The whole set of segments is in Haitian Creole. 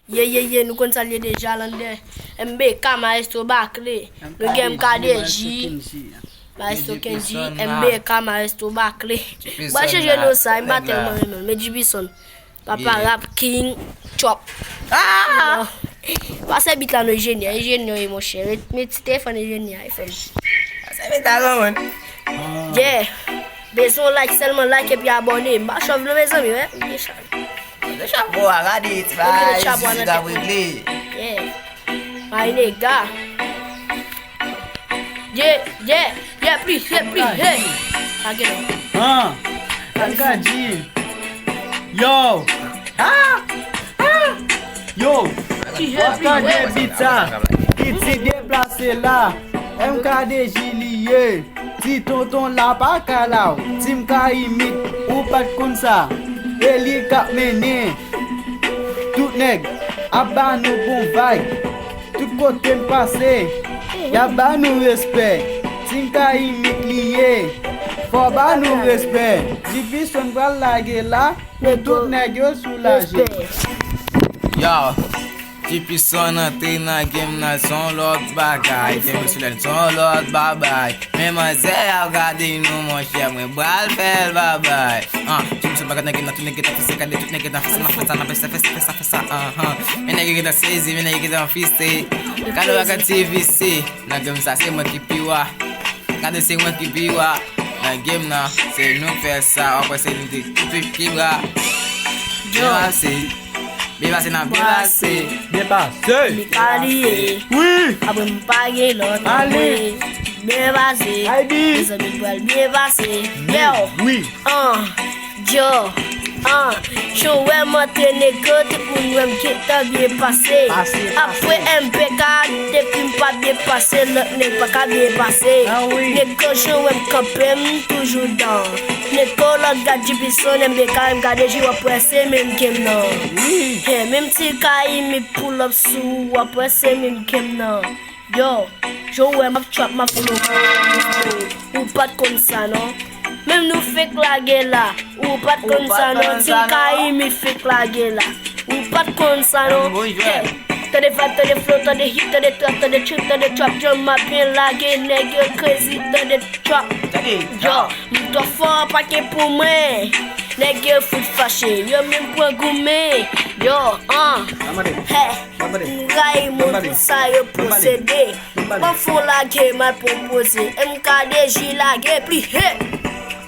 Nous comptons saluer déjà là MBK Maestro Bakle nous game KDJ Maestro Kenji MBK Maestro Bakle bah changer nous ça il bat tellement mais Jibison Papa Rap King Chop parce bit là no ingénieur mon cher mais téléphone ingénieur iPhone ça fait ta man yeah besoin like seulement like et puis abonner bah chauve mes amis ouais the chapeau regarde it bye c'est ça we play yeah my nigga yeah please hey again MKG yo yo Oscar de Bita qui déplacé là MKDJ lié ti tonton la pa kala Tim ka imit ou pat kon sa Eli kap mene tout nèg aba nou bon vibe tout côté passé y'a ba nou respect Tim ka imit lié faut ba nou respect Jibison bral lage la tout nèg yo soulagé yo Jibison entre na game na son lot bagay Dem sur le son lot babay même zé regarder nous mon cher moi bral faire babay Jibison bagay na game na tout nèg ta fait cadê tout nèg ta fait ça mais nèg ta saisi mais nèg ta fiste quand on regarde TVC na game ça c'est moi qui piwa quand c'est moi qui piwa na game na c'est nous faire ça après c'est nous tout piwa yo c'est Bébasé na bébasé Mikali oui abon pagué l'autre allez bébasé Aïdi les amis doivent bébasé yo oui yo show moi traîner côté pour nous qui t'a bien passé après MPK depuis pas bien passé l'autre n'est pas bien passé les cochons même campé toujours dans les collègues de Jibison MPK MKDJ ou presser même game non même si Kai me pull up sous ou presser même game non yo je m'a trap ma flow ou pas comme ça non même nous fait la là ou pas comme ça non si Kai me fait la là ou pas comme ça non t'as des vibes, t'as des flows, t'as des hits, t'as des trap, t'as des tricks, t'as des trap. Je m'appelle la gueule, nègre crazy, t'as des trap. Yo, m'to fort paquet pour moi. Nègre foot fâché, yo même point gourmet. Yo, Ray mon tout ça yo procédé. M'en fous la gueule m'a proposé. MKDJ la gueule plus hey.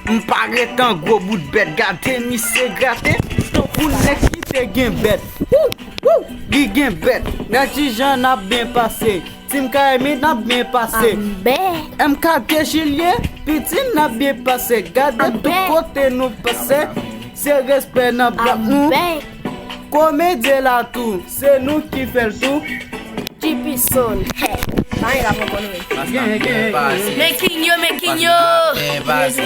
M'paraît un gros bout de bête, gâté, mi c'est gratté. Pour nèg qui te gen bête. Gi gen bête, gâti Jean a bien passé. Tim Kaimi n'a bien passé. MKDJ lié, petit n'a bien passé. Gardez tout côté nous passer. C'est respect n'a pas nous. Comédie là tout, c'est nous qui fait le tout. Jibison, hey. Making yo. Bébasé